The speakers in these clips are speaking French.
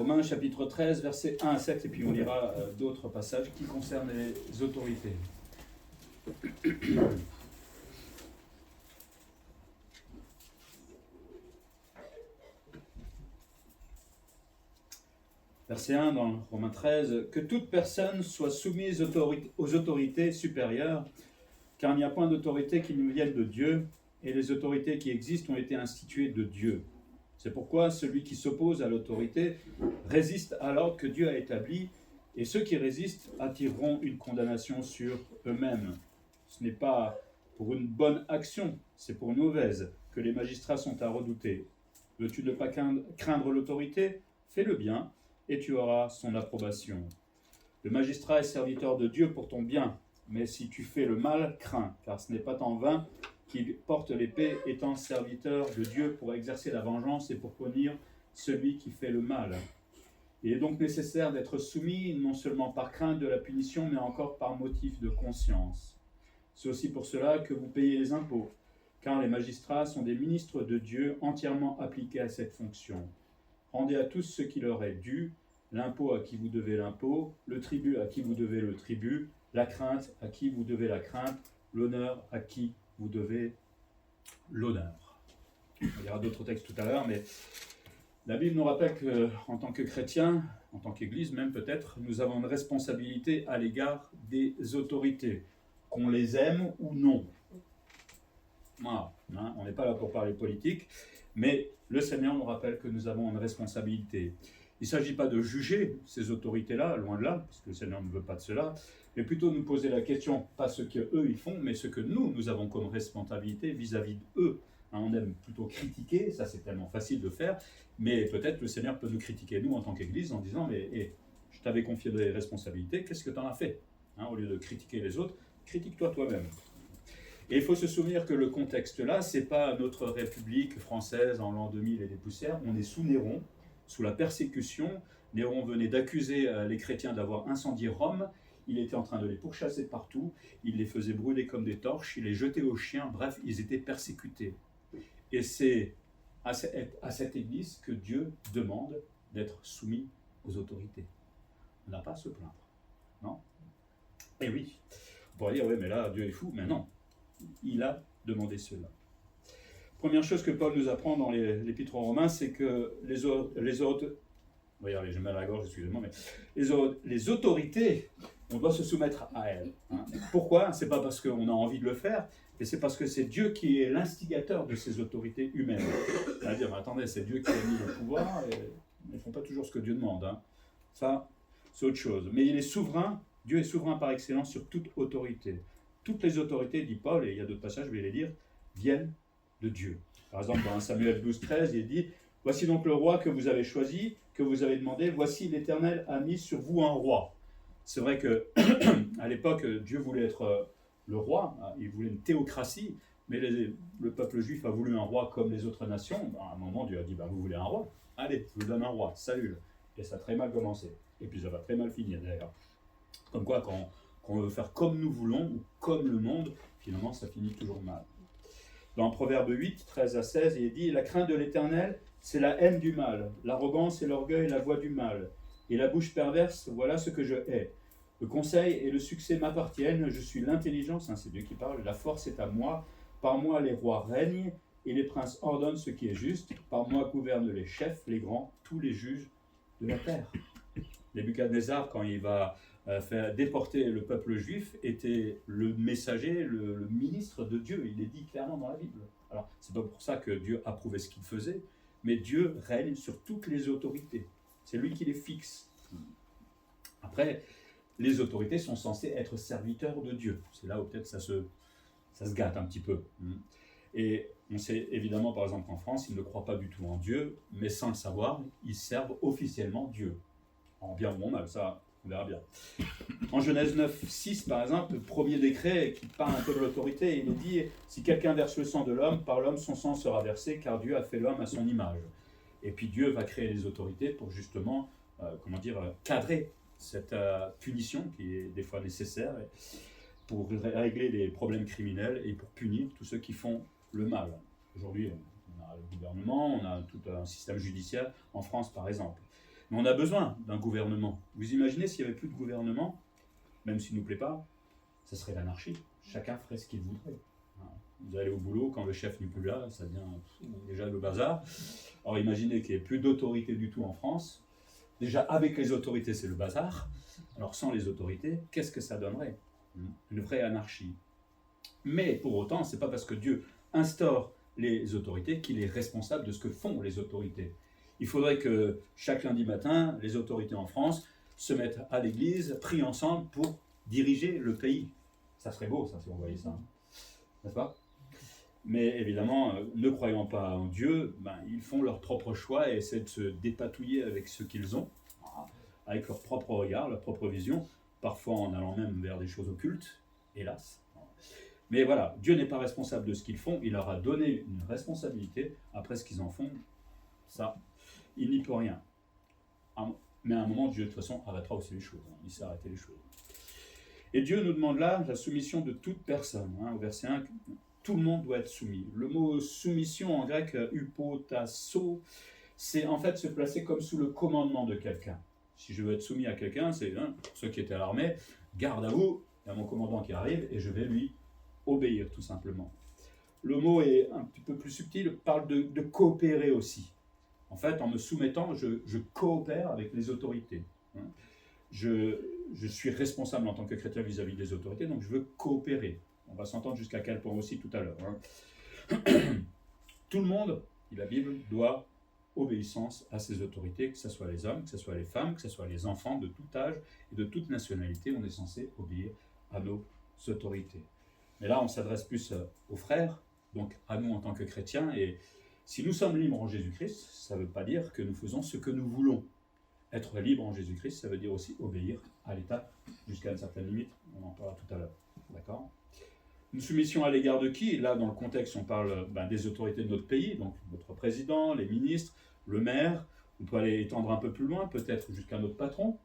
Romains chapitre 13, versets 1 à 7, et puis on lira d'autres passages qui concernent les autorités. Verset 1 dans Romains 13, « Que toute personne soit soumise aux autorités supérieures, car il n'y a point d'autorité qui nous vienne de Dieu, et les autorités qui existent ont été instituées de Dieu. C'est pourquoi celui qui s'oppose à l'autorité résiste à l'ordre que Dieu a établi, et ceux qui résistent attireront une condamnation sur eux-mêmes. Ce n'est pas pour une bonne action, c'est pour une mauvaise, que les magistrats sont à redouter. Veux-tu ne pas craindre l'autorité? Fais le bien, et tu auras son approbation. Le magistrat est serviteur de Dieu pour ton bien, mais si tu fais le mal, crains, car ce n'est pas en vain qu'il porte l'épée, étant serviteur de Dieu pour exercer la vengeance et pour punir celui qui fait le mal. Il est donc nécessaire d'être soumis, non seulement par crainte de la punition, mais encore par motif de conscience. C'est aussi pour cela que vous payez les impôts, car les magistrats sont des ministres de Dieu entièrement appliqués à cette fonction. Rendez à tous ce qui leur est dû, l'impôt à qui vous devez l'impôt, le tribut à qui vous devez le tribut, la crainte à qui vous devez la crainte, l'honneur à qui vous devez l'honneur. On lira d'autres textes tout à l'heure, mais la Bible nous rappelle qu'en tant que chrétiens, en tant qu'Église même peut-être, nous avons une responsabilité à l'égard des autorités, qu'on les aime ou non. Voilà, hein, on n'est pas là pour parler politique, mais le Seigneur nous rappelle que nous avons une responsabilité. Il ne s'agit pas de juger ces autorités-là, loin de là, parce que le Seigneur ne veut pas de cela, mais plutôt nous poser la question, pas ce qu'eux ils font, mais ce que nous avons comme responsabilité vis-à-vis d'eux. Hein, on aime plutôt critiquer, ça c'est tellement facile de faire, mais peut-être le Seigneur peut nous critiquer, nous en tant qu'Église, en disant, mais je t'avais confié des responsabilités, qu'est-ce que tu en as fait? Hein, au lieu de critiquer les autres, critique-toi toi-même. Et il faut se souvenir que le contexte là, ce n'est pas notre République française en l'an 2000 et des poussières, on est sous Néron, sous la persécution. Néron venait d'accuser les chrétiens d'avoir incendié Rome, il était en train de les pourchasser partout, il les faisait brûler comme des torches, il les jetait aux chiens, bref, ils étaient persécutés. Et c'est à cette église que Dieu demande d'être soumis aux autorités. On n'a pas à se plaindre, non? Et oui, on pourrait dire, oui, mais là, Dieu est fou, mais non. Il a demandé cela. Première chose que Paul nous apprend dans l'Épître aux Romains, c'est que les autorités, on doit se soumettre à elles. Hein. Pourquoi? C'est pas parce qu'on a envie de le faire, mais c'est parce que c'est Dieu qui est l'instigateur de ces autorités humaines. C'est-à-dire, attendez, c'est Dieu qui a mis le pouvoir, et ils ne font pas toujours ce que Dieu demande. Hein. Ça, c'est autre chose. Mais il est souverain, Dieu est souverain par excellence sur toute autorité. Toutes les autorités, dit Paul, et il y a d'autres passages, je vais les lire, viennent de Dieu. Par exemple, dans 1 Samuel 12, 13, il est dit « Voici donc le roi que vous avez choisi, que vous avez demandé, voici l'Éternel a mis sur vous un roi. » C'est vrai qu'à l'époque, Dieu voulait être le roi, il voulait une théocratie, mais le peuple juif a voulu un roi comme les autres nations. À un moment, Dieu a dit « Vous voulez un roi? Allez, je vous donne un roi, salut !» Et ça a très mal commencé. Et puis ça va très mal finir d'ailleurs. Comme quoi, quand on veut faire comme nous voulons, ou comme le monde, finalement ça finit toujours mal. Dans Proverbe 8, 13 à 16, il est dit « La crainte de l'Éternel, c'est la haine du mal. L'arrogance et l'orgueil, la voie du mal. Et la bouche perverse, voilà ce que je hais. Le conseil et le succès m'appartiennent, je suis l'intelligence, hein, c'est Dieu qui parle, la force est à moi. Par moi les rois règnent, et les princes ordonnent ce qui est juste. Par moi gouvernent les chefs, les grands, tous les juges de la terre. » Nebuchadnezzar, quand il va faire déporter le peuple juif, était le messager, le ministre de Dieu. Il est dit clairement dans la Bible. Alors, c'est pas pour ça que Dieu approuvait ce qu'il faisait, mais Dieu règne sur toutes les autorités. C'est lui qui les fixe. Après, les autorités sont censées être serviteurs de Dieu. C'est là où peut-être ça se gâte un petit peu. Et on sait évidemment, par exemple, qu'en France, ils ne croient pas du tout en Dieu, mais sans le savoir, ils servent officiellement Dieu. En bien ou en mal, ça, on verra bien. En Genèse 9, 6, par exemple, le premier décret qui parle un peu de l'autorité, il est dit « Si quelqu'un verse le sang de l'homme, par l'homme son sang sera versé, car Dieu a fait l'homme à son image. » Et puis Dieu va créer les autorités pour justement, cadrer cette punition qui est des fois nécessaire, pour régler les problèmes criminels et pour punir tous ceux qui font le mal. Aujourd'hui, on a le gouvernement, on a tout un système judiciaire, en France par exemple. Mais on a besoin d'un gouvernement. Vous imaginez s'il n'y avait plus de gouvernement, même s'il ne nous plaît pas, ce serait l'anarchie. Chacun ferait ce qu'il voudrait. Vous allez au boulot, quand le chef n'est plus là, ça devient déjà le bazar. Alors imaginez qu'il n'y ait plus d'autorité du tout en France. Déjà, avec les autorités, c'est le bazar. Alors sans les autorités, qu'est-ce que ça donnerait? Une vraie anarchie. Mais pour autant, ce n'est pas parce que Dieu instaure les autorités qu'il est responsable de ce que font les autorités. Il faudrait que chaque lundi matin, les autorités en France se mettent à l'église, prient ensemble pour diriger le pays. Ça serait beau, ça, si on voyait ça. N'est-ce pas? Mais évidemment, ne croyant pas en Dieu, ils font leur propre choix et essaient de se dépatouiller avec ce qu'ils ont, avec leur propre regard, leur propre vision, parfois en allant même vers des choses occultes, hélas. Mais voilà, Dieu n'est pas responsable de ce qu'ils font, il leur a donné une responsabilité. Après ce qu'ils en font, ça, il n'y peut rien. Mais à un moment, Dieu de toute façon arrêtera aussi les choses, il sait arrêter les choses. Et Dieu nous demande là la soumission de toute personne. Au verset 1, tout le monde doit être soumis. Le mot soumission en grec, hypotasso, c'est en fait se placer comme sous le commandement de quelqu'un. Si je veux être soumis à quelqu'un, c'est pour ceux qui étaient à l'armée, garde à vous, il y a mon commandant qui arrive et je vais lui obéir tout simplement. Le mot est un petit peu plus subtil, parle de coopérer aussi. En fait, en me soumettant, je coopère avec les autorités. Je suis responsable en tant que chrétien vis-à-vis des autorités, donc je veux coopérer. On va s'entendre jusqu'à quel point aussi tout à l'heure. Tout le monde, dit la Bible, doit obéissance à ses autorités, que ce soit les hommes, que ce soit les femmes, que ce soit les enfants de tout âge et de toute nationalité. On est censé obéir à nos autorités. Mais là, on s'adresse plus aux frères, donc à nous en tant que chrétiens. Et si nous sommes libres en Jésus-Christ, ça ne veut pas dire que nous faisons ce que nous voulons. Être libre en Jésus-Christ, ça veut dire aussi obéir à l'État jusqu'à une certaine limite. On en parlera tout à l'heure. D'accord ? Une soumission à l'égard de qui? Là, dans le contexte, on parle des autorités de notre pays, donc notre président, les ministres, le maire. On peut aller étendre un peu plus loin, peut-être jusqu'à notre patron.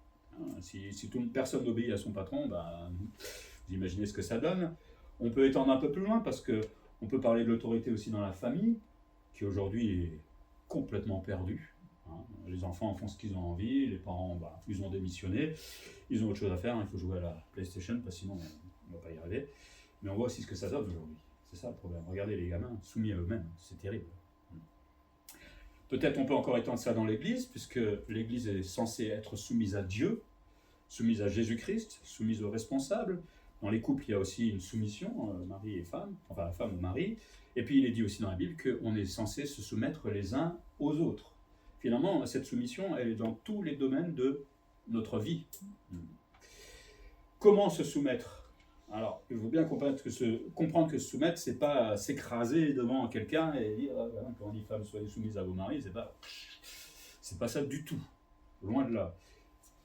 Si personne n'obéit à son patron, vous imaginez ce que ça donne. On peut étendre un peu plus loin parce qu'on peut parler de l'autorité aussi dans la famille, qui aujourd'hui est complètement perdue. Les enfants font ce qu'ils ont envie, les parents, ils ont démissionné, ils ont autre chose à faire, il faut jouer à la PlayStation, parce que sinon on ne va pas y arriver. Mais on voit aussi ce que ça donne aujourd'hui. C'est ça le problème. Regardez les gamins soumis à eux-mêmes, c'est terrible. Peut-être on peut encore étendre ça dans l'Église, puisque l'Église est censée être soumise à Dieu, soumise à Jésus-Christ, soumise aux responsables. Dans les couples, il y a aussi une soumission, mari et femme, enfin la femme au mari. Et puis il est dit aussi dans la Bible qu'on est censé se soumettre les uns aux autres. Finalement, cette soumission, elle est dans tous les domaines de notre vie. Comment se soumettre? Alors, il faut bien comprendre que se soumettre, c'est pas s'écraser devant quelqu'un et dire, quand on dit femme, soyez soumise à vos maris, c'est pas ça du tout. Loin de là.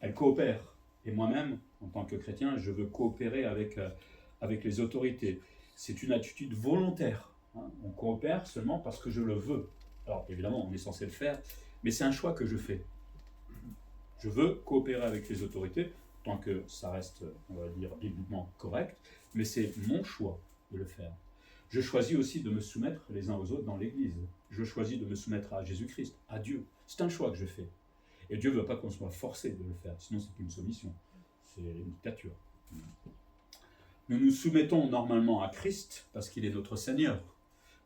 Elle coopère. Et moi-même, en tant que chrétien, je veux coopérer avec les autorités. C'est une attitude volontaire. On coopère seulement parce que je le veux. Alors, évidemment, on est censé le faire, mais c'est un choix que je fais. Je veux coopérer avec les autorités, tant que ça reste, on va dire, bibliquement correct, mais c'est mon choix de le faire. Je choisis aussi de me soumettre les uns aux autres dans l'Église. Je choisis de me soumettre à Jésus-Christ, à Dieu. C'est un choix que je fais. Et Dieu ne veut pas qu'on soit forcé de le faire, sinon c'est plus une soumission, c'est une dictature. Nous nous soumettons normalement à Christ parce qu'il est notre Seigneur.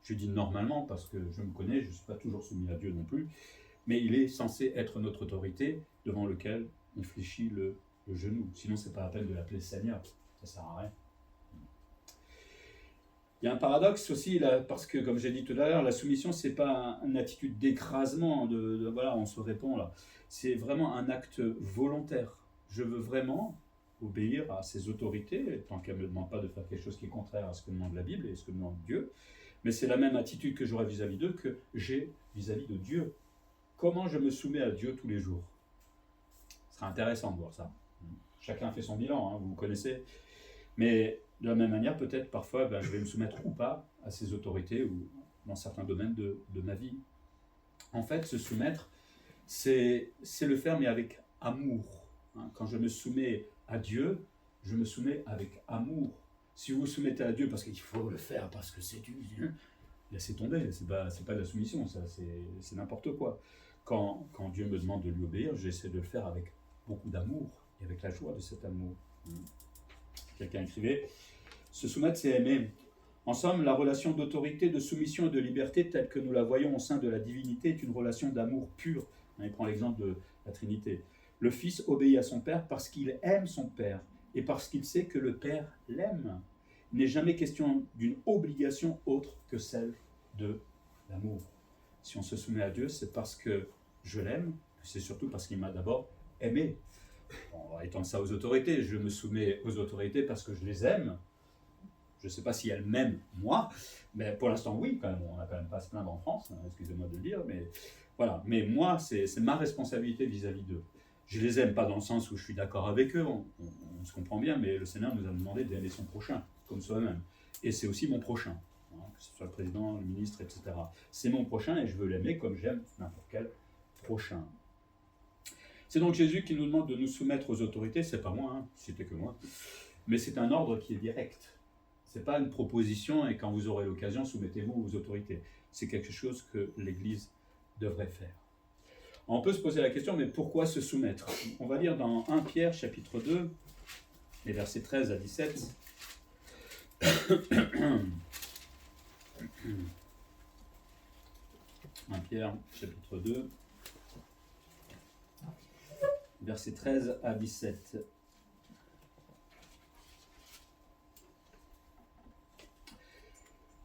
Je dis normalement parce que je me connais, je ne suis pas toujours soumis à Dieu non plus, mais il est censé être notre autorité devant lequel on fléchit le genou. Sinon, ce n'est pas la peine de l'appeler Seigneur, ça ne sert à rien. Il y a un paradoxe aussi, là, parce que, comme j'ai dit tout à l'heure, la soumission, ce n'est pas une attitude d'écrasement, voilà, on se répond là. C'est vraiment un acte volontaire. Je veux vraiment obéir à ces autorités, tant qu'elles ne me demandent pas de faire quelque chose qui est contraire à ce que demande la Bible et ce que demande Dieu. Mais c'est la même attitude que j'aurai vis-à-vis d'eux que j'ai vis-à-vis de Dieu. Comment je me soumets à Dieu tous les jours? Ce sera intéressant de voir ça. Chacun fait son bilan, vous connaissez. Mais de la même manière, peut-être parfois, je vais me soumettre ou pas à ces autorités ou dans certains domaines de ma vie. En fait, se soumettre, c'est le faire, mais avec amour. Quand je me soumets à Dieu, je me soumets avec amour. Si vous vous soumettez à Dieu parce qu'il faut le faire, parce que c'est Dieu, laissez tomber, c'est pas de la soumission, ça, c'est n'importe quoi. Quand Dieu me demande de lui obéir, j'essaie de le faire avec beaucoup d'amour et avec la joie de cet amour. Quelqu'un écrivait, se soumettre, c'est aimer. En somme, la relation d'autorité, de soumission et de liberté telle que nous la voyons au sein de la divinité est une relation d'amour pur. Il prend l'exemple de la Trinité. Le Fils obéit à son Père parce qu'il aime son Père et parce qu'il sait que le Père l'aime. Il n'est jamais question d'une obligation autre que celle de l'amour. Si on se soumet à Dieu, c'est parce que je l'aime, c'est surtout parce qu'il m'a d'abord aimé. On va étendre ça aux autorités. Je me soumets aux autorités parce que je les aime. Je ne sais pas si elles m'aiment, moi, mais pour l'instant, oui, quand même. On n'a quand même pas à se plaindre en France, hein, excusez-moi de le dire, mais voilà. Mais moi, c'est ma responsabilité vis-à-vis d'eux. Je les aime pas dans le sens où je suis d'accord avec eux, on se comprend bien, mais le Seigneur nous a demandé d'aimer son prochain, comme soi-même. Et c'est aussi mon prochain, hein, que ce soit le président, le ministre, etc. C'est mon prochain et je veux l'aimer comme j'aime n'importe quel prochain. C'est donc Jésus qui nous demande de nous soumettre aux autorités, c'est pas moi, hein, c'était que moi, mais c'est un ordre qui est direct. C'est pas une proposition et quand vous aurez l'occasion, soumettez-vous aux autorités. C'est quelque chose que l'Église devrait faire. On peut se poser la question, mais pourquoi se soumettre? On va lire dans 1 Pierre, chapitre 2, les versets 13 à 17. 1 Pierre, chapitre 2, versets 13 à 17.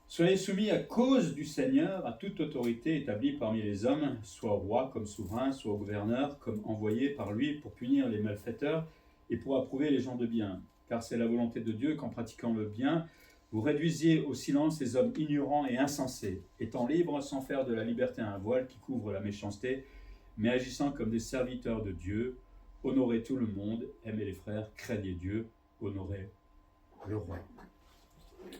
Soyez soumis à cause du Seigneur à toute autorité établie parmi les hommes, soit au roi comme souverain, soit au gouverneur comme envoyé par lui pour punir les malfaiteurs et pour approuver les gens de bien. Car c'est la volonté de Dieu qu'en pratiquant le bien, vous réduisiez au silence ces hommes ignorants et insensés, étant libres sans faire de la liberté un voile qui couvre la méchanceté, mais agissant comme des serviteurs de Dieu, honorez tout le monde, aimez les frères, craignez Dieu, honorez le roi.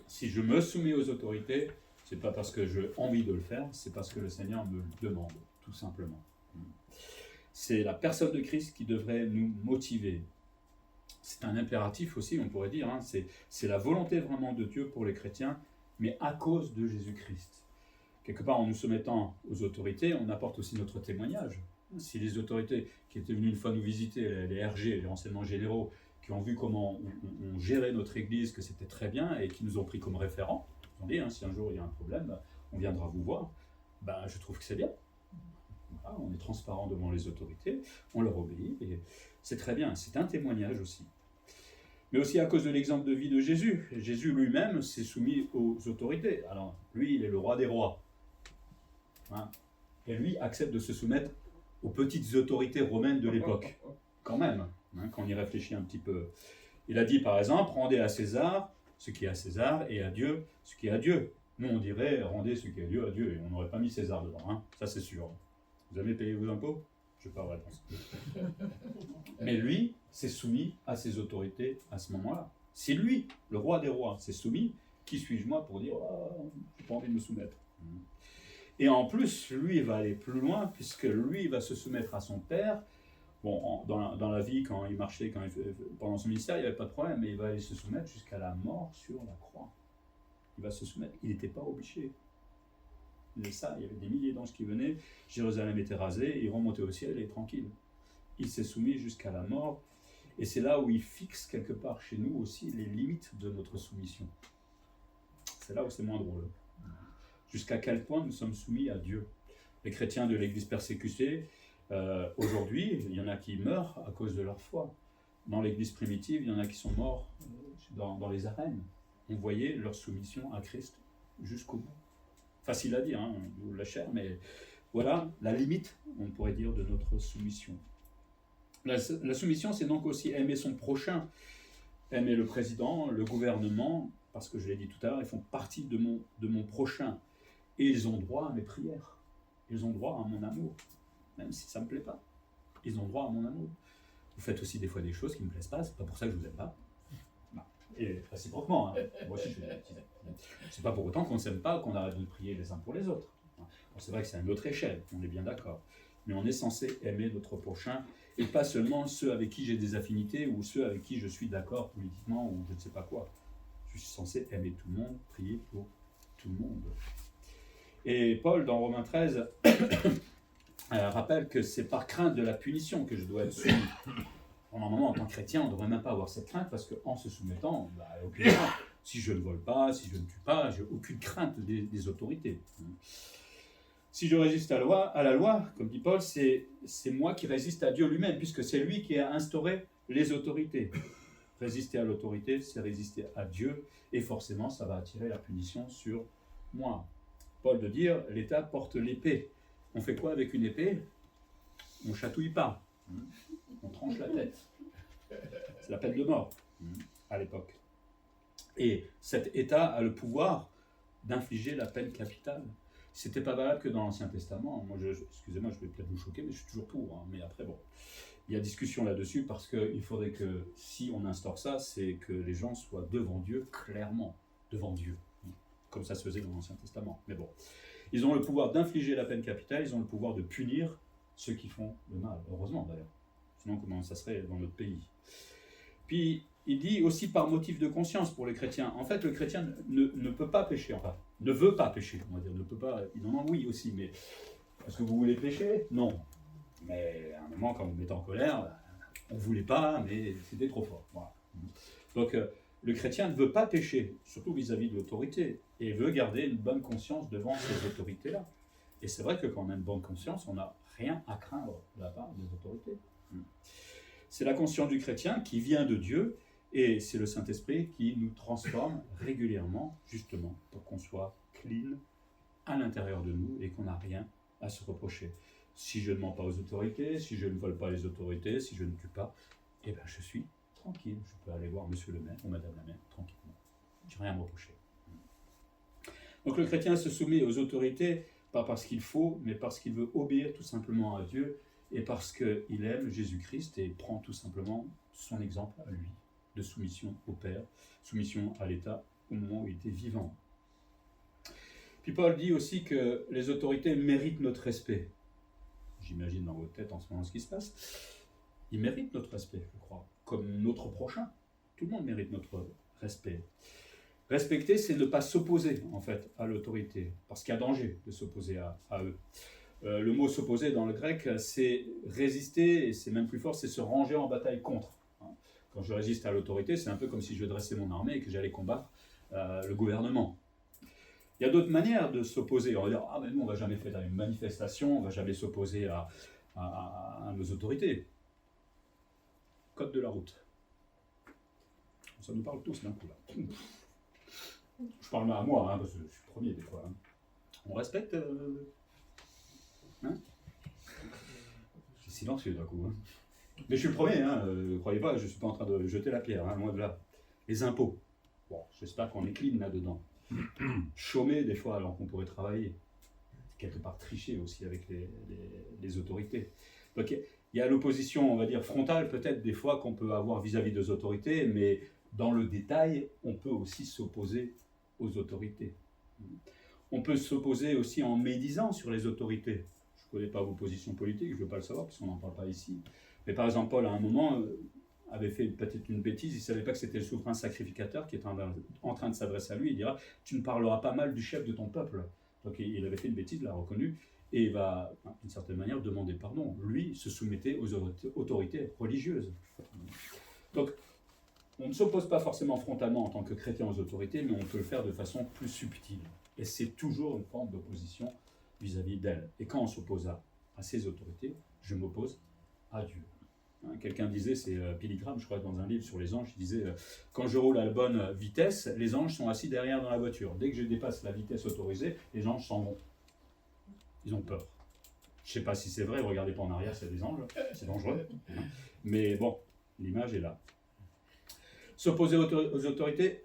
Si je me soumets aux autorités, ce n'est pas parce que j'ai envie de le faire, c'est parce que le Seigneur me le demande, tout simplement. C'est la personne de Christ qui devrait nous motiver. C'est un impératif aussi, on pourrait dire, hein. C'est la volonté vraiment de Dieu pour les chrétiens, mais à cause de Jésus-Christ. Quelque part, en nous soumettant aux autorités, on apporte aussi notre témoignage. Si les autorités qui étaient venues une fois nous visiter, les RG, les renseignements généraux, qui ont vu comment on gérait notre église, que c'était très bien, et qui nous ont pris comme référent, ils ont dit, hein, si un jour il y a un problème, on viendra vous voir, je trouve que c'est bien. Voilà, on est transparent devant les autorités, on leur obéit, et c'est très bien, c'est un témoignage aussi. Mais aussi à cause de l'exemple de vie de Jésus. Jésus lui-même s'est soumis aux autorités. Alors, lui, il est le roi des rois. Hein, et lui accepte de se soumettre aux petites autorités romaines de l'époque, quand même. Quand on y réfléchit un petit peu. Il a dit par exemple, rendez à César ce qui est à César et à Dieu ce qui est à Dieu. Nous on dirait, rendez ce qui est à Dieu et on n'aurait pas mis César dedans, hein. Ça c'est sûr. Vous avez payé vos impôts? Je n'ai pas de réponse. Mais lui s'est soumis à ses autorités à ce moment-là. Si lui, le roi des rois, s'est soumis, qui suis-je moi pour dire, oh, je n'ai pas envie de me soumettre? Et en plus, lui il va aller plus loin puisque lui il va se soumettre à son père. Bon, dans la vie, quand il marchait, pendant son ministère, il n'y avait pas de problème, mais il va aller se soumettre jusqu'à la mort sur la croix. Il va se soumettre. Il n'était pas obligé. Mais ça, il y avait des milliers d'anges qui venaient, Jérusalem était rasée, il remontait au ciel et tranquille. Il s'est soumis jusqu'à la mort, et c'est là où il fixe quelque part chez nous aussi les limites de notre soumission. C'est là où c'est moins drôle. Jusqu'à quel point nous sommes soumis à Dieu. Les chrétiens de l'Église persécutée, aujourd'hui, il y en a qui meurent à cause de leur foi. Dans l'Église primitive, il y en a qui sont morts dans les arènes. On voyait leur soumission à Christ jusqu'au bout. Facile à dire, hein, la chair, mais voilà la limite, on pourrait dire, de notre soumission. La soumission, c'est donc aussi aimer son prochain, aimer le président, le gouvernement, parce que je l'ai dit tout à l'heure, ils font partie de mon prochain. Et ils ont droit à mes prières. Ils ont droit à mon amour. Même si ça ne me plaît pas. Ils ont droit à mon amour. Vous faites aussi des fois des choses qui ne me plaisent pas, c'est pas pour ça que je vous aime pas. Et réciproquement, hein. Moi aussi je fais des bêtises. C'est pas pour autant qu'on ne s'aime pas, qu'on arrête de prier les uns pour les autres. Bon, c'est vrai que c'est à une autre échelle, on est bien d'accord. Mais on est censé aimer notre prochain, et pas seulement ceux avec qui j'ai des affinités, ou ceux avec qui je suis d'accord politiquement, ou je ne sais pas quoi. Je suis censé aimer tout le monde, prier pour tout le monde. Et Paul, dans Romains 13, rappelle que c'est par crainte de la punition que je dois être soumis. Normalement, en tant que chrétien, on ne devrait même pas avoir cette crainte parce qu'en se soumettant, aucune crainte. Si je ne vole pas, si je ne tue pas, j'ai aucune crainte des autorités. Si je résiste à la loi, comme dit Paul, c'est moi qui résiste à Dieu lui-même, puisque c'est lui qui a instauré les autorités. Résister à l'autorité, c'est résister à Dieu, et forcément, ça va attirer la punition sur moi. Paul de dire, l'État porte l'épée. On fait quoi avec une épée? On ne chatouille pas. On tranche la tête. C'est la peine de mort à l'époque. Et cet État a le pouvoir d'infliger la peine capitale. C'était pas valable que dans l'Ancien Testament. Moi, excusez-moi, je vais peut-être vous choquer, mais je suis toujours pour. Mais après, bon, il y a discussion là-dessus parce qu'il faudrait que, si on instaure ça, c'est que les gens soient devant Dieu, clairement, devant Dieu, comme ça se faisait dans l'Ancien Testament. Mais bon, ils ont le pouvoir d'infliger la peine capitale, ils ont le pouvoir de punir ceux qui font le mal. Heureusement d'ailleurs. Sinon, comment ça serait dans notre pays? Puis, il dit aussi par motif de conscience pour les chrétiens. En fait, le chrétien ne peut pas pécher, enfin, ne veut pas pécher, on va dire, ne peut pas, il en a oui aussi, mais est-ce que vous voulez pécher? Non. Mais à un moment, quand vous vous mettez en colère, on ne voulait pas, mais c'était trop fort. Voilà. Donc, le chrétien ne veut pas pécher, surtout vis-à-vis de l'autorité, et veut garder une bonne conscience devant ces autorités-là. Et c'est vrai que quand on a une bonne conscience, on n'a rien à craindre de la part des autorités. C'est la conscience du chrétien qui vient de Dieu, et c'est le Saint-Esprit qui nous transforme régulièrement, justement, pour qu'on soit clean à l'intérieur de nous et qu'on n'a rien à se reprocher. Si je ne mens pas aux autorités, si je ne vole pas les autorités, si je ne tue pas, eh bien je suis tranquille. Je peux aller voir monsieur le maire ou madame la maire tranquillement. Je n'ai rien à me reprocher. Donc le chrétien se soumet aux autorités, pas parce qu'il faut, mais parce qu'il veut obéir tout simplement à Dieu et parce qu'il aime Jésus-Christ et prend tout simplement son exemple à lui, de soumission au Père, soumission à l'État au moment où il était vivant. Puis Paul dit aussi que les autorités méritent notre respect. J'imagine dans votre tête en ce moment ce qui se passe. Ils méritent notre respect, je crois, comme notre prochain. Tout le monde mérite notre respect. Respecter, c'est ne pas s'opposer, en fait, à l'autorité, parce qu'il y a danger de s'opposer à eux. Le mot s'opposer dans le grec, c'est résister, et c'est même plus fort, c'est se ranger en bataille contre. Quand je résiste à l'autorité, c'est un peu comme si je dressais mon armée et que j'allais combattre le gouvernement. Il y a d'autres manières de s'opposer. On va dire, ah mais nous on ne va jamais faire une manifestation, on ne va jamais s'opposer à nos autorités. Code de la route. Ça nous parle tous d'un coup là. Je parle à moi, parce que je suis le premier des fois. On respecte C'est silencieux d'un coup. Mais je suis le premier, ne croyez pas, je ne suis pas en train de jeter la pierre, loin de là. Les impôts. Bon, j'espère qu'on est clean là-dedans. Chômer des fois alors qu'on pourrait travailler. Quelque part tricher aussi avec les autorités. Donc il y a l'opposition, on va dire, frontale peut-être des fois qu'on peut avoir vis-à-vis des autorités, mais dans le détail, on peut aussi s'opposer aux autorités. On peut s'opposer aussi en médisant sur les autorités. Je ne connais pas vos positions politiques, je ne veux pas le savoir parce qu'on n'en parle pas ici. Mais par exemple, Paul, à un moment, avait fait peut-être une bêtise, il ne savait pas que c'était le souverain sacrificateur qui était en train de s'adresser à lui. Il dira, tu ne parleras pas mal du chef de ton peuple. Donc il avait fait une bêtise, il l'a reconnu, et il va, d'une certaine manière, demander pardon. Lui se soumettait aux autorités religieuses. Donc, on ne s'oppose pas forcément frontalement en tant que chrétien aux autorités, mais on peut le faire de façon plus subtile. Et c'est toujours une forme d'opposition vis-à-vis d'elles. Et quand on s'oppose à ces autorités, je m'oppose à Dieu. Quelqu'un disait, c'est Billy Graham, je crois, dans un livre sur les anges, il disait quand je roule à la bonne vitesse, les anges sont assis derrière dans la voiture. Dès que je dépasse la vitesse autorisée, les anges s'en vont. Ils ont peur. Je ne sais pas si c'est vrai, regardez pas en arrière, c'est des anges, c'est dangereux. Mais bon, l'image est là. S'opposer aux autorités,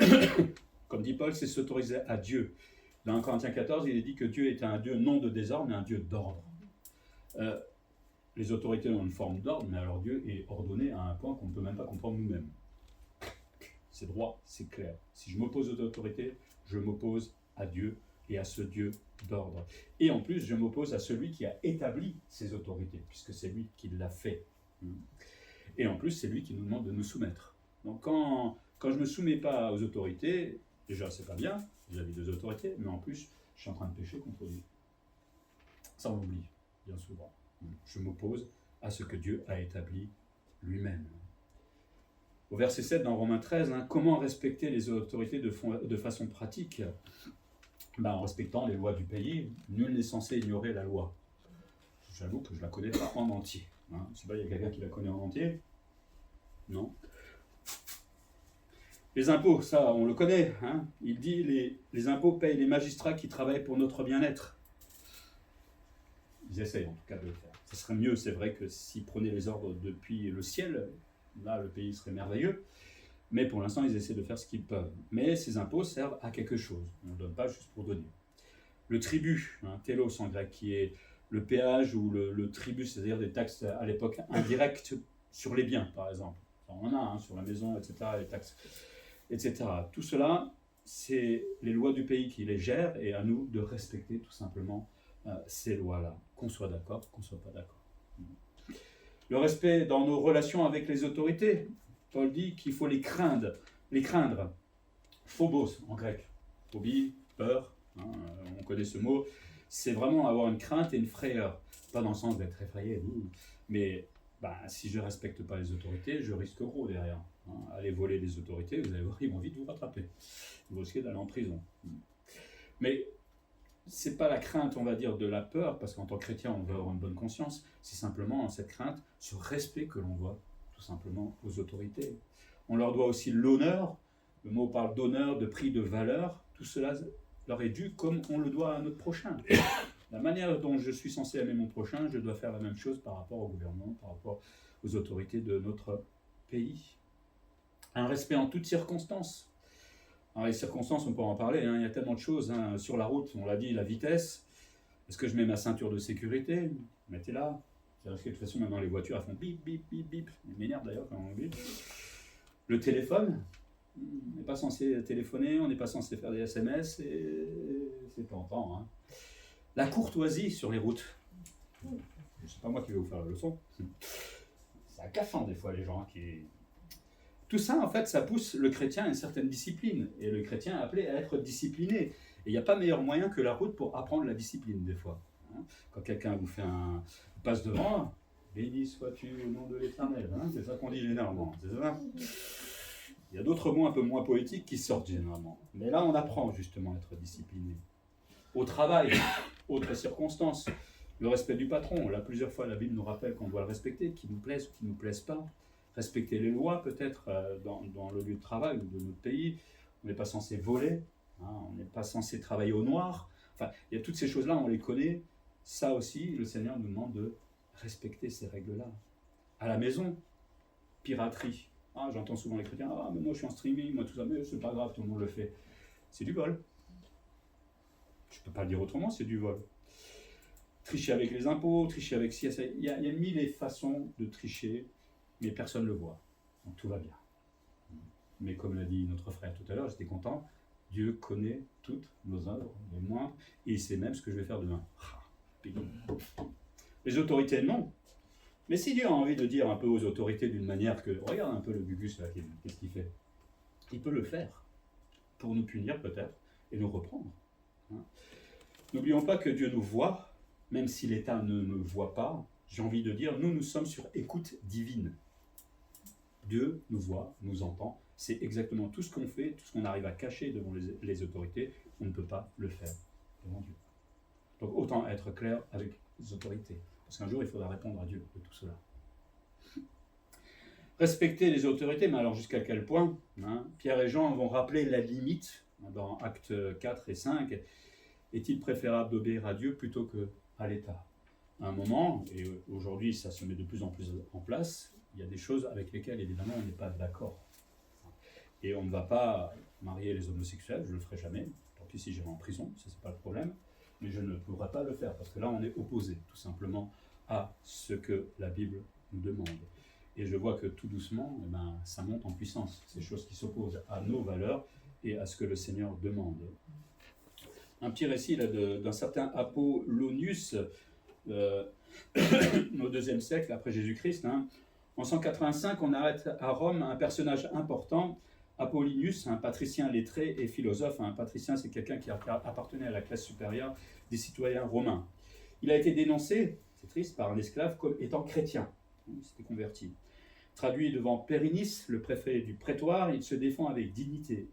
comme dit Paul, c'est s'autoriser à Dieu. Dans 1 Corinthiens 14, il est dit que Dieu est un Dieu non de désordre, mais un Dieu d'ordre. Les autorités ont une forme d'ordre, mais alors Dieu est ordonné à un point qu'on ne peut même pas comprendre nous-mêmes. C'est droit, c'est clair. Si je m'oppose aux autorités, je m'oppose à Dieu et à ce Dieu d'ordre. Et en plus, je m'oppose à celui qui a établi ces autorités, puisque c'est lui qui l'a fait. Et en plus, c'est lui qui nous demande de nous soumettre. Donc quand je ne me soumets pas aux autorités, déjà c'est pas bien vis-à-vis des autorités, mais en plus, je suis en train de pécher contre Dieu. Ça, on l'oublie, bien souvent. Je m'oppose à ce que Dieu a établi lui-même. Au verset 7 dans Romains 13, comment respecter les autorités de façon pratique? En respectant les lois du pays. Nul n'est censé ignorer la loi. J'avoue que je ne la connais pas en entier. Je ne sais pas, il y a quelqu'un qui la connaît en entier? Non. Les impôts, ça, on le connaît. Il dit les impôts payent les magistrats qui travaillent pour notre bien-être. Ils essayent en tout cas de le faire. Ce serait mieux, c'est vrai, que s'ils prenaient les ordres depuis le ciel, là, le pays serait merveilleux. Mais pour l'instant, ils essaient de faire ce qu'ils peuvent. Mais ces impôts servent à quelque chose. On ne donne pas juste pour donner. Le tribut, télos en grec, qui est le péage ou le tribut, c'est-à-dire des taxes à l'époque indirectes sur les biens, par exemple. On en a, sur la maison, etc., les taxes, etc. Tout cela, c'est les lois du pays qui les gèrent et à nous de respecter tout simplement ces lois-là, qu'on soit d'accord, qu'on ne soit pas d'accord. Le respect dans nos relations avec les autorités. Paul dit qu'il faut les craindre. Phobos en grec. Phobie, peur, on connaît ce mot. C'est vraiment avoir une crainte et une frayeur. Pas dans le sens d'être effrayé, mais si je ne respecte pas les autorités, je risque gros derrière. Aller voler les autorités, vous allez voir, ils vont vite vous rattraper. Vous risquez d'aller en prison. Mais c'est pas la crainte, on va dire, de la peur, parce qu'en tant que chrétien, on veut avoir une bonne conscience. C'est simplement cette crainte, ce respect que l'on doit tout simplement aux autorités. On leur doit aussi l'honneur. Le mot parle d'honneur, de prix, de valeur. Tout cela leur est dû comme on le doit à notre prochain. La manière dont je suis censé aimer mon prochain, je dois faire la même chose par rapport au gouvernement, par rapport aux autorités de notre pays. Un respect en toutes circonstances. Alors les circonstances, on peut en parler, il y a tellement de choses. Sur la route, on l'a dit, la vitesse. Est-ce que je mets ma ceinture de sécurité? Mettez-la. C'est-à-dire que de toute façon, maintenant les voitures, elles font bip, bip, bip, bip. Ils m'énervent d'ailleurs quand on bip. Le téléphone, on n'est pas censé téléphoner, on n'est pas censé faire des SMS, et c'est tentant. La courtoisie sur les routes. C'est pas moi qui vais vous faire la leçon. C'est agaçant des fois les gens qui... Tout ça, en fait, ça pousse le chrétien à une certaine discipline. Et le chrétien est appelé à être discipliné. Et il n'y a pas meilleur moyen que la route pour apprendre la discipline, des fois. Quand quelqu'un vous fait un passe devant, béni sois-tu au nom de l'Éternel. C'est ça qu'on dit généralement. C'est ça. Il y a d'autres mots un peu moins poétiques qui sortent généralement. Mais là, on apprend justement à être discipliné. Au travail, autres circonstances. Le respect du patron. Là, plusieurs fois, la Bible nous rappelle qu'on doit le respecter, qu'il nous plaise ou qu'il ne nous plaise pas. Respecter les lois, peut-être, dans le lieu de travail ou de notre pays. On n'est pas censé voler. On n'est pas censé travailler au noir. Enfin, il y a toutes ces choses-là, on les connaît. Ça aussi, le Seigneur nous demande de respecter ces règles-là. À la maison, piraterie. J'entends souvent les chrétiens, mais moi je suis en streaming, moi tout ça, mais c'est pas grave, tout le monde le fait. C'est du vol. Je peux pas le dire autrement, c'est du vol. Tricher avec les impôts, tricher avec ci, il y a mille et façons de tricher, mais personne ne le voit. Donc tout va bien. Mais comme l'a dit notre frère tout à l'heure, j'étais content, Dieu connaît toutes nos œuvres, les moindres, et il sait même ce que je vais faire demain. Les autorités, non. Mais si Dieu a envie de dire un peu aux autorités d'une manière que, regarde un peu le Gugus là, qu'est-ce qu'il fait? Il peut le faire, pour nous punir peut-être, et nous reprendre. N'oublions pas que Dieu nous voit, même si l'État ne me voit pas. J'ai envie de dire, nous sommes sur écoute divine. Dieu nous voit, nous entend. C'est exactement tout ce qu'on fait, tout ce qu'on arrive à cacher devant les autorités, on ne peut pas le faire devant Dieu. Donc autant être clair avec les autorités. Parce qu'un jour, il faudra répondre à Dieu de tout cela. Respecter les autorités, mais alors jusqu'à quel point? Pierre et Jean vont rappeler la limite dans Actes 4 et 5. Est-il préférable d'obéir à Dieu plutôt qu'à l'État? À un moment, et aujourd'hui ça se met de plus en plus en place, il y a des choses avec lesquelles évidemment on n'est pas d'accord. Et on ne va pas marier les homosexuels, je ne le ferai jamais. Tant pis si j'irai en prison, ça c'est pas le problème. Mais je ne pourrai pas le faire, parce que là on est opposé tout simplement à ce que la Bible nous demande. Et je vois que tout doucement, ça monte en puissance, ces choses qui s'opposent à nos valeurs et à ce que le Seigneur demande. Un petit récit là, d'un certain Apollonius, au IIe siècle après Jésus-Christ. En 185, on arrête à Rome un personnage important Apollonius, un patricien lettré et philosophe. Un patricien, c'est quelqu'un qui appartenait à la classe supérieure des citoyens romains. Il a été dénoncé, c'est triste, par un esclave comme étant chrétien. Il s'était converti. Traduit devant Périnnice, le préfet du prétoire, il se défend avec dignité.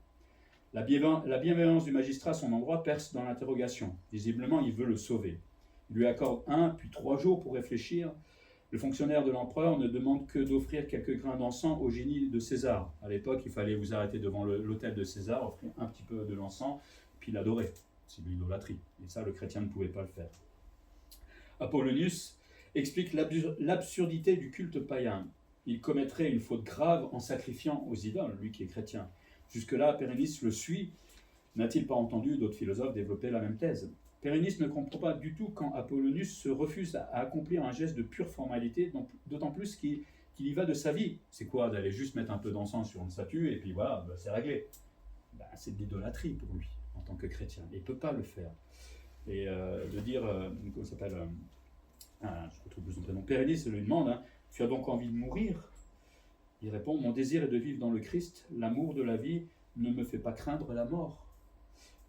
La bienveillance du magistrat à son endroit perce dans l'interrogation. Visiblement, il veut le sauver. Il lui accorde 1 puis 3 jours pour réfléchir. Le fonctionnaire de l'empereur ne demande que d'offrir quelques grains d'encens au génie de César. À l'époque, il fallait vous arrêter devant l'autel de César, offrir un petit peu de l'encens, puis l'adorer. C'est de l'idolâtrie. Et ça, le chrétien ne pouvait pas le faire. Apollonius explique l'absurdité du culte païen. Il commettrait une faute grave en sacrifiant aux idoles, lui qui est chrétien. Jusque-là, Périnnice le suit. N'a-t-il pas entendu d'autres philosophes développer la même thèse? Périnnice ne comprend pas du tout quand Apollonius se refuse à accomplir un geste de pure formalité, d'autant plus qu'il y va de sa vie. C'est quoi, d'aller juste mettre un peu d'encens sur une statue et puis voilà, c'est réglé? C'est de l'idolâtrie pour lui, en tant que chrétien. Il ne peut pas le faire. Et de dire, comment ça s'appelle, je retrouve plus son prénom, Périnnice lui demande, tu as donc envie de mourir? Il répond, mon désir est de vivre dans le Christ, l'amour de la vie ne me fait pas craindre la mort.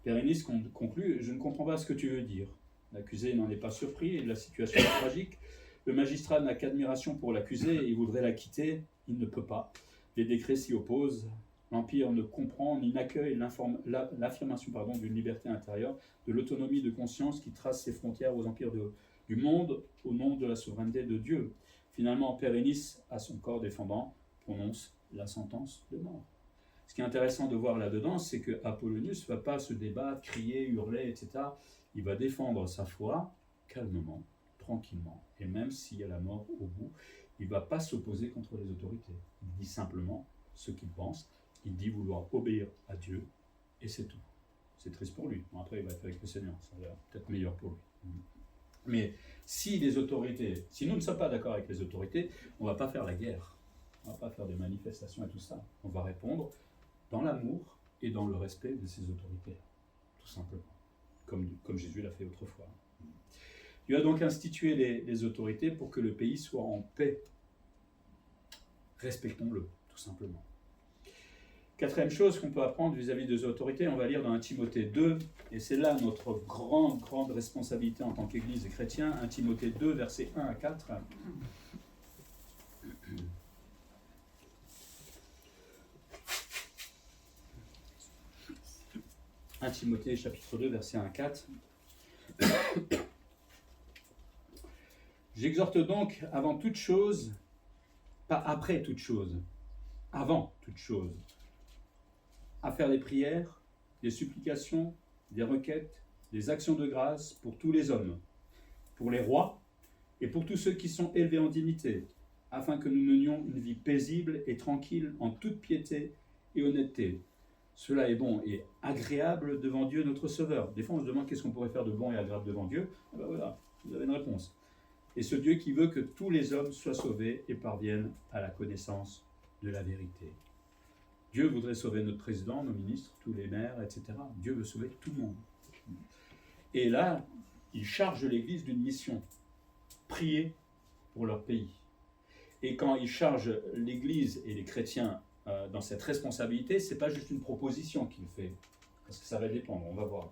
Périnnice conclut, je ne comprends pas ce que tu veux dire. L'accusé n'en est pas surpris et la situation est tragique. Le magistrat n'a qu'admiration pour l'accusé et il voudrait la quitter, il ne peut pas. Les décrets s'y opposent. L'Empire ne comprend ni n'accueille l'affirmation d'une liberté intérieure, de l'autonomie de conscience qui trace ses frontières aux empires du monde au nom de la souveraineté de Dieu. Finalement, Périnnice, à son corps défendant, prononce la sentence de mort. Ce qui est intéressant de voir là-dedans, c'est que Apollonius ne va pas se débattre, crier, hurler, etc. Il va défendre sa foi calmement, tranquillement. Et même s'il y a la mort au bout, il ne va pas s'opposer contre les autorités. Il dit simplement ce qu'il pense. Il dit vouloir obéir à Dieu, et c'est tout. C'est triste pour lui. Bon, après, il va être avec le Seigneur. Ça va peut-être meilleur pour lui. Mais si nous ne sommes pas d'accord avec les autorités, on ne va pas faire la guerre. On ne va pas faire des manifestations et tout ça. On va répondre dans l'amour et dans le respect de ses autorités, tout simplement, comme Jésus l'a fait autrefois. Dieu a donc institué les autorités pour que le pays soit en paix. Respectons-le, tout simplement. Quatrième chose qu'on peut apprendre vis-à-vis des autorités, on va lire dans 1 Timothée 2, et c'est là notre grande responsabilité en tant qu'Église et chrétien, 1 Timothée 2, versets 1 à 4. 1 Timothée chapitre 2, versets 1 à 4. J'exhorte donc avant toute chose, pas après toute chose, avant toute chose, à faire des prières, des supplications, des requêtes, des actions de grâce pour tous les hommes, pour les rois et pour tous ceux qui sont élevés en dignité, afin que nous menions une vie paisible et tranquille en toute piété et honnêteté. Cela est bon et agréable devant Dieu notre Sauveur. Des fois, on se demande qu'est-ce qu'on pourrait faire de bon et agréable devant Dieu. Ben voilà, vous avez une réponse. Et ce Dieu qui veut que tous les hommes soient sauvés et parviennent à la connaissance de la vérité. Dieu voudrait sauver notre président, nos ministres, tous les maires, etc. Dieu veut sauver tout le monde. Et là, il charge l'Église d'une mission. Prier pour leur pays. Et quand il charge l'Église et les chrétiens dans cette responsabilité, ce n'est pas juste une proposition qu'il fait, parce que ça va dépendre, on va voir.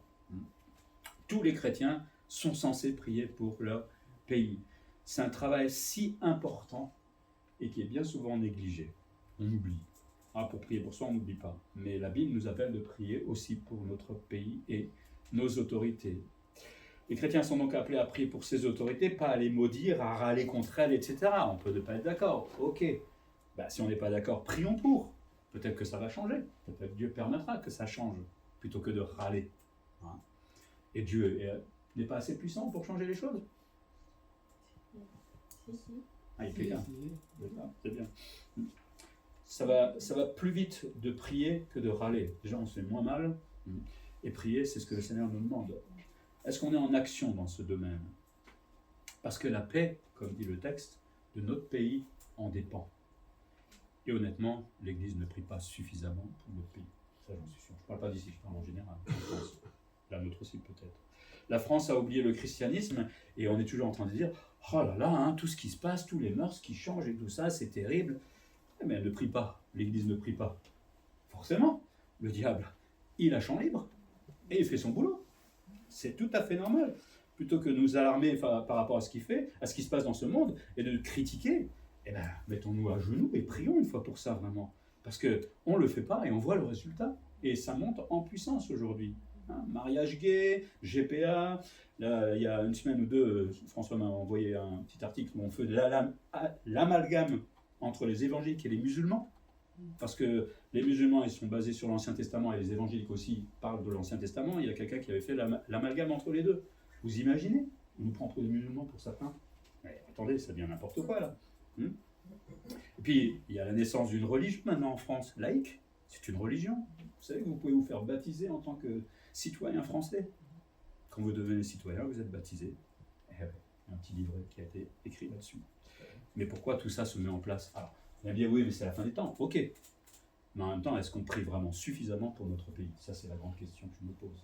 Tous les chrétiens sont censés prier pour leur pays. C'est un travail si important et qui est bien souvent négligé. On oublie. Pour prier pour soi, on n'oublie pas. Mais la Bible nous appelle de prier aussi pour notre pays et nos autorités. Les chrétiens sont donc appelés à prier pour ces autorités, pas à les maudire, à râler contre elles, etc. On peut ne pas être d'accord, ok. Si on n'est pas d'accord, prions pour. Peut-être que ça va changer. Peut-être que Dieu permettra que ça change, plutôt que de râler. Et Dieu n'est pas assez puissant pour changer les choses. Il y a quelqu'un. C'est bien. Ça va plus vite de prier que de râler. Déjà, on se fait moins mal. Et prier, c'est ce que le Seigneur nous demande. Est-ce qu'on est en action dans ce domaine? Parce que la paix, comme dit le texte, de notre pays en dépend. Et honnêtement, l'Église ne prie pas suffisamment pour notre pays. Ça, j'en suis sûr. Je ne parle pas d'ici, je parle en général. En France. La nôtre aussi, peut-être. La France a oublié le christianisme et on est toujours en train de dire « Oh là là, tout ce qui se passe, tous les mœurs qui changent et tout ça, c'est terrible. » Mais elle ne prie pas. L'Église ne prie pas. Il forcément, le diable, il a champ libre et il fait son boulot. C'est tout à fait normal. Plutôt que de nous alarmer par rapport à ce qu'il fait, à ce qui se passe dans ce monde, et de le critiquer, eh ben, mettons-nous à genoux et prions une fois pour ça, vraiment. Parce qu'on ne le fait pas et on voit le résultat. Et ça monte en puissance aujourd'hui. Hein, mariage gay, GPA. Là, il y a une semaine ou deux, François m'a envoyé un petit article où on fait l'amalgame entre les évangéliques et les musulmans. Parce que les musulmans, ils sont basés sur l'Ancien Testament et les évangéliques aussi parlent de l'Ancien Testament. Il y a quelqu'un qui avait fait l'amalgame entre les deux. Vous imaginez? On nous prend pour des musulmans pour certains. Mais attendez, ça devient n'importe quoi là. Et puis, il y a la naissance d'une religion maintenant en France, laïque. C'est une religion. Vous savez que vous pouvez vous faire baptiser en tant que citoyen français. Quand vous devenez citoyen, vous êtes baptisé. Il y a un petit livret qui a été écrit là-dessus. Mais pourquoi tout ça se met en place? Alors, on va dire oui, mais c'est la fin des temps. Ok. Mais en même temps, est-ce qu'on prie vraiment suffisamment pour notre pays? Ça, c'est la grande question que je me pose.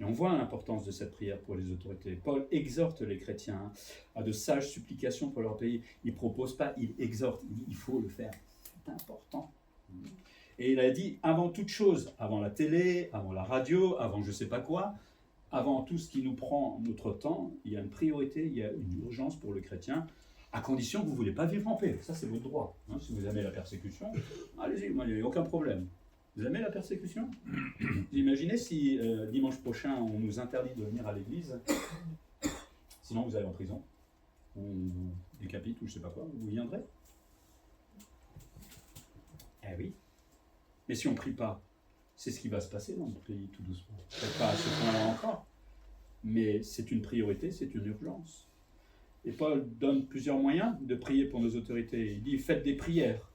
Et on voit l'importance de cette prière pour les autorités. Paul exhorte les chrétiens à de sages supplications pour leur pays. Il ne propose pas, il exhorte. Il dit, il faut le faire. C'est important. Et il a dit, avant toute chose, avant la télé, avant la radio, avant je ne sais pas quoi, avant tout ce qui nous prend notre temps, il y a une priorité, il y a une urgence pour le chrétien, à condition que vous ne voulez pas vivre en paix. Ça, c'est votre droit. Hein, si vous aimez la persécution, allez-y, moi, il n'y a aucun problème. Vous aimez la persécution? Vous imaginez si dimanche prochain, on nous interdit de venir à l'église, sinon vous allez en prison, ou on vous décapite, ou je ne sais pas quoi, vous viendrez? Eh oui. Mais si on ne prie pas, c'est ce qui va se passer dans notre pays tout doucement. Peut-être pas à ce point-là encore, mais c'est une priorité, c'est une urgence. Et Paul donne plusieurs moyens de prier pour nos autorités. Il dit, faites des prières.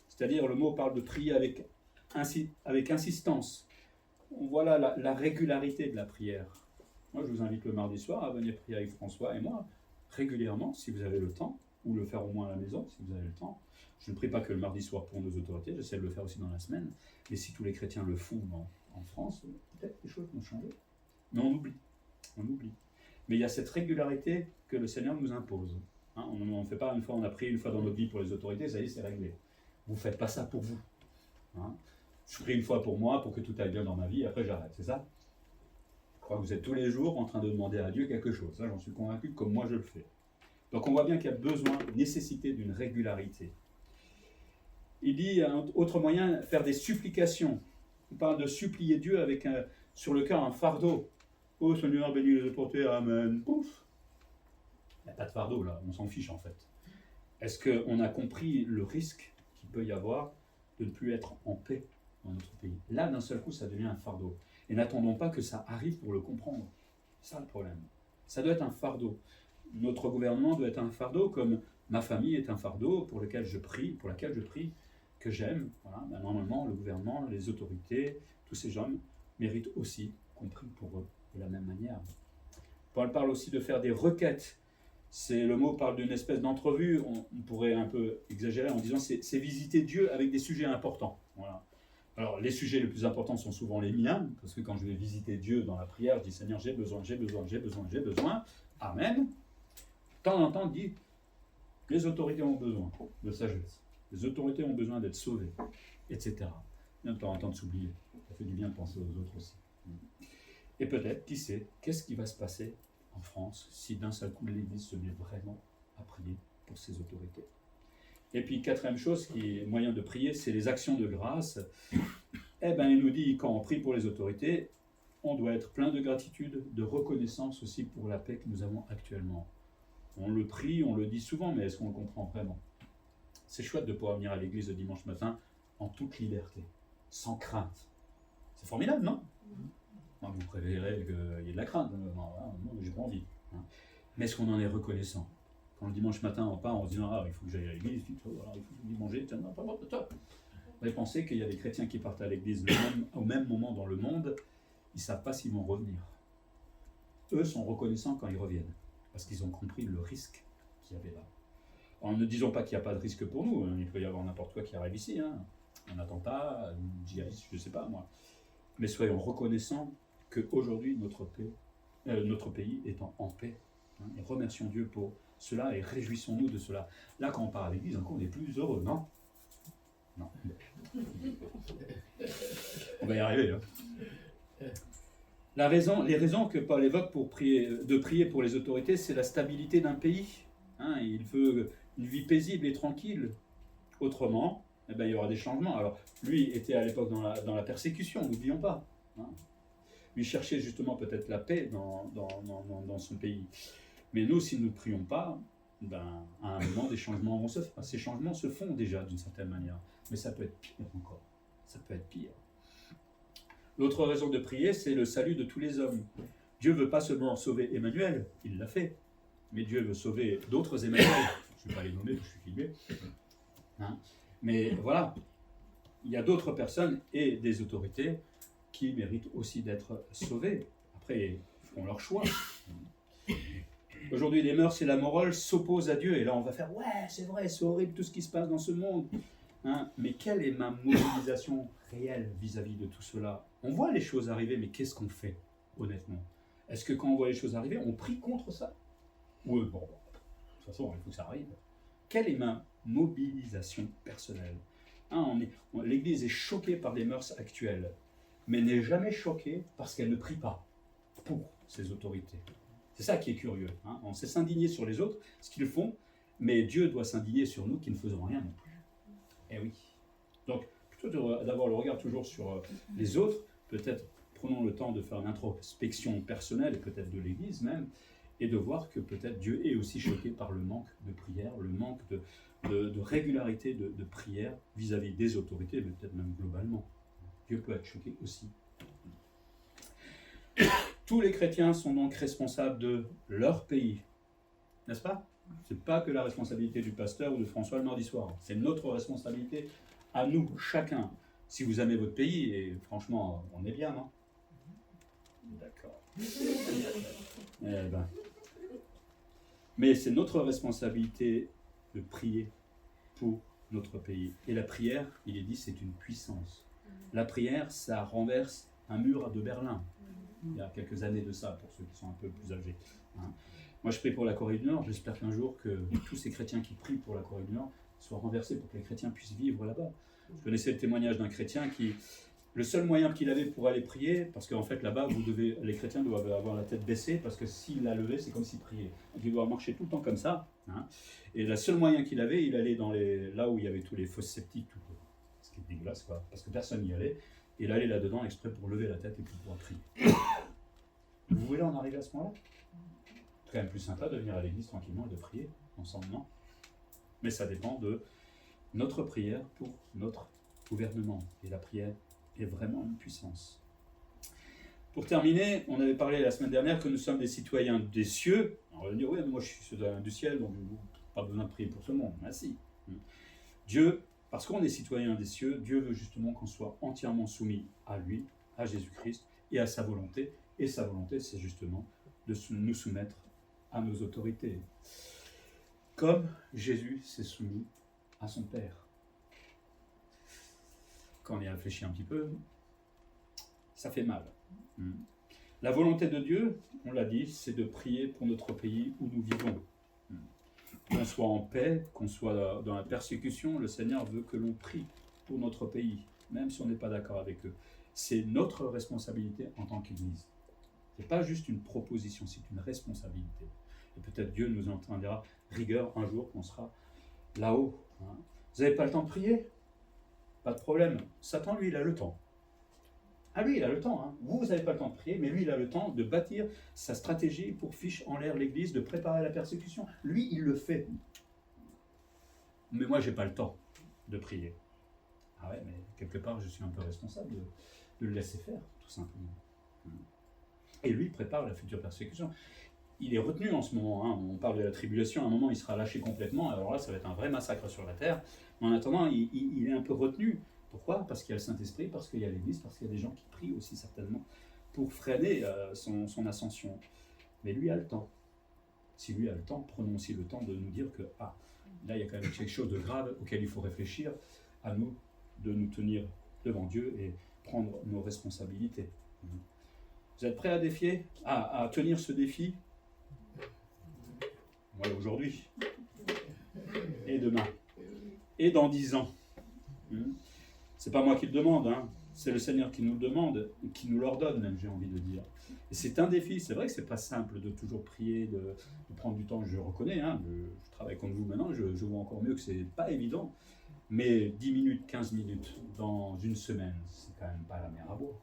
C'est-à-dire, le mot parle de prier avec insistance. On voit là la régularité de la prière. Moi, je vous invite le mardi soir à venir prier avec François et moi, régulièrement, si vous avez le temps, ou le faire au moins à la maison, si vous avez le temps. Je ne prie pas que le mardi soir pour nos autorités, j'essaie de le faire aussi dans la semaine. Mais si tous les chrétiens le font en France, peut-être que les choses vont changer. Mais on oublie. Mais il y a cette régularité que le Seigneur nous impose. Hein, on ne fait pas une fois, on a prié une fois dans notre vie pour les autorités, ça y est, c'est réglé. Vous ne faites pas ça pour vous. Hein, je prie une fois pour moi, pour que tout aille bien dans ma vie, après j'arrête, c'est ça? Je crois que vous êtes tous les jours en train de demander à Dieu quelque chose. Ça, j'en suis convaincu, comme moi je le fais. Donc on voit bien qu'il y a besoin, nécessité d'une régularité. Il dit, un autre moyen, faire des supplications. On parle de supplier Dieu avec sur le cœur un fardeau. Oh Seigneur, bénis les autorités, amen. Pouf. Il n'y a pas de fardeau là, on s'en fiche en fait. Est-ce qu'on a compris le risque qu'il peut y avoir de ne plus être en paix dans notre pays? Là, d'un seul coup, ça devient un fardeau. Et n'attendons pas que ça arrive pour le comprendre. C'est ça le problème. Ça doit être un fardeau. Notre gouvernement doit être un fardeau, comme ma famille est un fardeau pour laquelle je prie, que j'aime. Voilà. Ben, normalement, le gouvernement, les autorités, tous ces gens méritent aussi qu'on prie pour eux de la même manière. Paul parle aussi de faire des requêtes. Le mot parle d'une espèce d'entrevue, on pourrait un peu exagérer en disant c'est visiter Dieu avec des sujets importants. Voilà. Alors les sujets les plus importants sont souvent les miens, parce que quand je vais visiter Dieu dans la prière, je dis Seigneur, j'ai besoin, Amen. De temps en temps, dit les autorités ont besoin de sagesse, les autorités ont besoin d'être sauvées, etc. De temps en temps de s'oublier, ça fait du bien de penser aux autres aussi. Et peut-être, qui sait, qu'est-ce qui va se passer en France si d'un seul coup l'Église se met vraiment à prier pour ses autorités. Et puis quatrième chose qui est moyen de prier, c'est les actions de grâce. Eh bien il nous dit quand on prie pour les autorités, on doit être plein de gratitude, de reconnaissance aussi pour la paix que nous avons actuellement. On le prie, on le dit souvent, mais est-ce qu'on le comprend vraiment? C'est chouette de pouvoir venir à l'église le dimanche matin en toute liberté, sans crainte. C'est formidable, non? Moi, vous préférez qu'il y ait de la crainte. Moi, j'ai pas envie. Hein. Mais est-ce qu'on en est reconnaissant? Quand le dimanche matin, on part, on se dit il faut que j'aille à l'église, il faut que je manger. Vous avez pensé qu'il y a des chrétiens qui partent à l'église au même moment dans le monde, ils ne savent pas s'ils vont revenir. Eux sont reconnaissants quand ils reviennent, parce qu'ils ont compris le risque qu'il y avait là. Alors, ne disons pas qu'il n'y a pas de risque pour nous, hein. Il peut y avoir n'importe quoi qui arrive ici, hein. Un attentat, un djihadiste, je ne sais pas moi. Mais soyons reconnaissants qu'aujourd'hui notre pays est en paix. Hein, et remercions Dieu pour cela et réjouissons-nous de cela. Là, quand on part à l'église, encore on est plus heureux, non? Non. On va y arriver. Hein. Les raisons que Paul évoque de prier pour les autorités, c'est la stabilité d'un pays. Hein, il veut une vie paisible et tranquille. Autrement, eh ben, il y aura des changements. Alors, lui était à l'époque dans la persécution, n'oublions pas. Hein. Lui cherchait justement peut-être la paix dans son pays. Mais nous, si nous ne prions pas, ben, à un moment, des changements vont se faire. Ces changements se font déjà d'une certaine manière. Mais ça peut être pire encore. Ça peut être pire. L'autre raison de prier, c'est le salut de tous les hommes. Dieu ne veut pas seulement sauver Emmanuel, il l'a fait. Mais Dieu veut sauver d'autres Emmanuel. Je ne vais pas les nommer, je suis filmé. Hein? Mais voilà, il y a d'autres personnes et des autorités qui méritent aussi d'être sauvées. Après, ils feront leur choix. Aujourd'hui, les mœurs et la morale s'opposent à Dieu. Et là, on va faire « Ouais, c'est vrai, c'est horrible tout ce qui se passe dans ce monde. » Hein? Mais quelle est ma mobilisation réelle vis-à-vis de tout cela? On voit les choses arriver, mais qu'est-ce qu'on fait, honnêtement? Est-ce que quand on voit les choses arriver, on prie contre ça? Ou bon, de toute façon, il faut que ça arrive. Quelle est ma mobilisation personnelle? Hein, l'Église est choquée par les mœurs actuelles, mais n'est jamais choquée parce qu'elle ne prie pas pour ses autorités. C'est ça qui est curieux. Hein? On sait s'indigner sur les autres, ce qu'ils font, mais Dieu doit s'indigner sur nous qui ne faisons rien non plus. Eh oui. Donc, plutôt d'avoir le regard toujours sur les autres, peut-être prenons le temps de faire une introspection personnelle, et peut-être de l'Église même, et de voir que peut-être Dieu est aussi choqué par le manque de prière, le manque de régularité de prière vis-à-vis des autorités, mais peut-être même globalement. Dieu peut être choqué aussi. Tous les chrétiens sont donc responsables de leur pays, n'est-ce pas? Ce n'est pas que la responsabilité du pasteur ou de François le mardi soir, c'est notre responsabilité à nous, chacun. Si vous aimez votre pays, et franchement, on est bien, non? D'accord. Eh ben. Mais c'est notre responsabilité de prier pour notre pays. Et la prière, il est dit, c'est une puissance. La prière, ça renverse un mur de Berlin. Il y a quelques années de ça, pour ceux qui sont un peu plus âgés. Hein. Moi, je prie pour la Corée du Nord. J'espère qu'un jour, que tous ces chrétiens qui prient pour la Corée du Nord soient renversés pour que les chrétiens puissent vivre là-bas. Je connaissais le témoignage d'un chrétien qui... Le seul moyen qu'il avait pour aller prier, parce qu'en fait là-bas, les chrétiens doivent avoir la tête baissée, parce que s'il la levait, c'est comme s'il priait. Donc il doit marcher tout le temps comme ça. Hein. Et le seul moyen qu'il avait, il allait là où il y avait tous les fosses septiques, ce qui est dégueulasse, quoi, parce que personne n'y allait. Et il allait là-dedans exprès pour lever la tête et pour pouvoir prier. Vous voulez en arriver à ce point-là? C'est quand même plus sympa de venir à l'église tranquillement et de prier ensemble, non? Mais ça dépend de notre prière pour notre gouvernement. Et la prière est vraiment une puissance. Pour terminer, on avait parlé la semaine dernière que nous sommes des citoyens des cieux. Alors on va dire, oui, moi je suis citoyen du ciel, donc pas besoin de prier pour ce monde. Ah si. Dieu, parce qu'on est citoyen des cieux, Dieu veut justement qu'on soit entièrement soumis à lui, à Jésus-Christ et à sa volonté. Et sa volonté, c'est justement de nous soumettre à nos autorités. Comme Jésus s'est soumis à son Père. Quand on y réfléchit un petit peu, ça fait mal. La volonté de Dieu, on l'a dit, c'est de prier pour notre pays où nous vivons. Qu'on soit en paix, qu'on soit dans la persécution, le Seigneur veut que l'on prie pour notre pays, même si on n'est pas d'accord avec eux. C'est notre responsabilité en tant qu'Église. Ce n'est pas juste une proposition, c'est une responsabilité. Et peut-être Dieu nous entendra rigueur un jour qu'on sera là-haut. Hein. Vous n'avez pas le temps de prier? Pas de problème. Satan, lui, il a le temps. Ah, lui, il a le temps. Hein. Vous n'avez pas le temps de prier, mais lui, il a le temps de bâtir sa stratégie pour fiche en l'air l'Église, de préparer la persécution. Lui, il le fait. Mais moi, je n'ai pas le temps de prier. Ah ouais, mais quelque part, je suis un peu responsable de le laisser faire, tout simplement. Et lui, il prépare la future persécution. Il est retenu en ce moment. Hein. On parle de la tribulation. À un moment, il sera lâché complètement. Alors là, ça va être un vrai massacre sur la terre. Mais en attendant, il est un peu retenu. Pourquoi? Parce qu'il y a le Saint-Esprit, parce qu'il y a l'Église, parce qu'il y a des gens qui prient aussi certainement pour freiner son ascension. Mais lui a le temps. Si lui a le temps, prenons aussi le temps de nous dire que là, il y a quand même quelque chose de grave auquel il faut réfléchir, à nous de nous tenir devant Dieu et prendre nos responsabilités. Vous êtes prêts à tenir ce défi? Ouais, aujourd'hui. Et demain. Et dans 10 ans. Vous C'est pas moi qui le demande, hein. C'est le Seigneur qui nous le demande, qui nous l'ordonne même, j'ai envie de dire. Et c'est un défi, c'est vrai que c'est pas simple de toujours prier, de prendre du temps, je reconnais, hein, je travaille comme vous maintenant, je vois encore mieux que c'est pas évident, mais 10 minutes, 15 minutes dans une semaine, c'est quand même pas la mer à boire.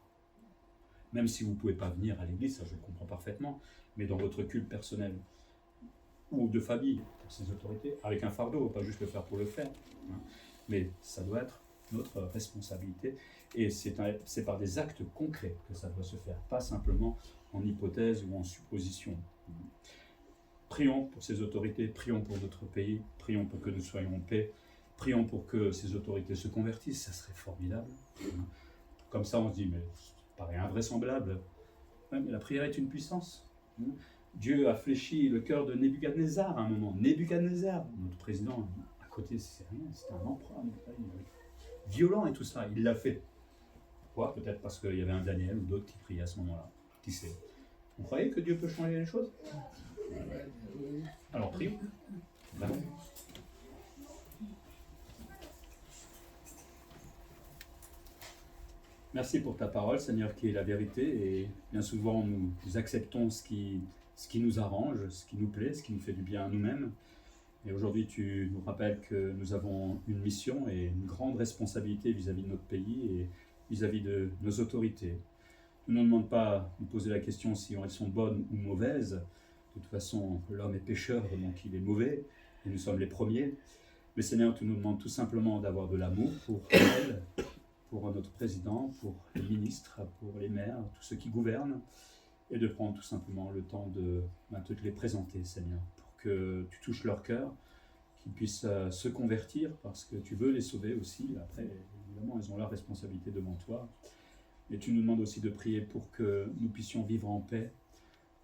Même si vous ne pouvez pas venir à l'église, ça je le comprends parfaitement, mais dans votre culte personnel ou de famille, pour ces autorités, avec un fardeau, pas juste le faire pour le faire, hein. Mais ça doit être notre responsabilité, et c'est par des actes concrets que ça doit se faire, pas simplement en hypothèse ou en supposition. Prions pour ces autorités, prions pour notre pays, prions pour que nous soyons en paix, prions pour que ces autorités se convertissent, ça serait formidable. Comme ça on se dit, mais ça paraît invraisemblable. Ouais, mais la prière est une puissance. Dieu a fléchi le cœur de Nebuchadnezzar à un moment. Nebuchadnezzar, notre président, à côté, c'est rien, c'était un empereur, violent et tout ça, il l'a fait. Pourquoi? Peut-être parce qu'il y avait un Daniel ou d'autres qui priaient à ce moment-là. Qui sait? Vous croyez que Dieu peut changer les choses? Alors prions. Vraiment. Merci pour ta parole, Seigneur, qui est la vérité, et bien souvent nous acceptons ce qui nous arrange, ce qui nous plaît, ce qui nous fait du bien à nous-mêmes. Et aujourd'hui, tu nous rappelles que nous avons une mission et une grande responsabilité vis-à-vis de notre pays et vis-à-vis de nos autorités. Tu ne nous demandes pas de nous poser la question si elles sont bonnes ou mauvaises. De toute façon, l'homme est pécheur, donc il est mauvais, et nous sommes les premiers. Mais Seigneur, tu nous demandes tout simplement d'avoir de l'amour pour elles, pour notre président, pour les ministres, pour les maires, tous ceux qui gouvernent, et de prendre tout simplement le temps de te les présenter, Seigneur, pour que tu touches leur cœur, qu'ils puissent se convertir, parce que tu veux les sauver aussi. Après, évidemment, ils ont leur responsabilité devant toi. Et tu nous demandes aussi de prier pour que nous puissions vivre en paix.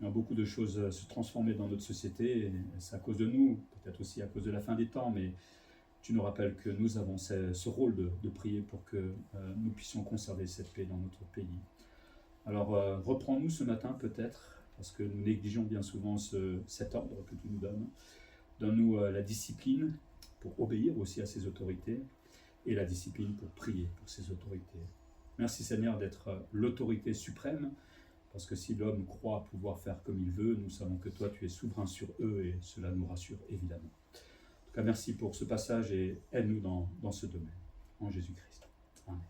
Il y a beaucoup de choses se transformer dans notre société, et c'est à cause de nous, peut-être aussi à cause de la fin des temps, mais tu nous rappelles que nous avons ce rôle de prier pour que nous puissions conserver cette paix dans notre pays. Alors, reprends-nous ce matin peut-être, parce que nous négligeons bien souvent cet ordre que tu nous donnes. Donne-nous la discipline pour obéir aussi à ces autorités, et la discipline pour prier pour ces autorités. Merci Seigneur d'être l'autorité suprême, parce que si l'homme croit pouvoir faire comme il veut, nous savons que toi tu es souverain sur eux, et cela nous rassure évidemment. En tout cas, merci pour ce passage et aide-nous dans ce domaine. En Jésus-Christ. Amen.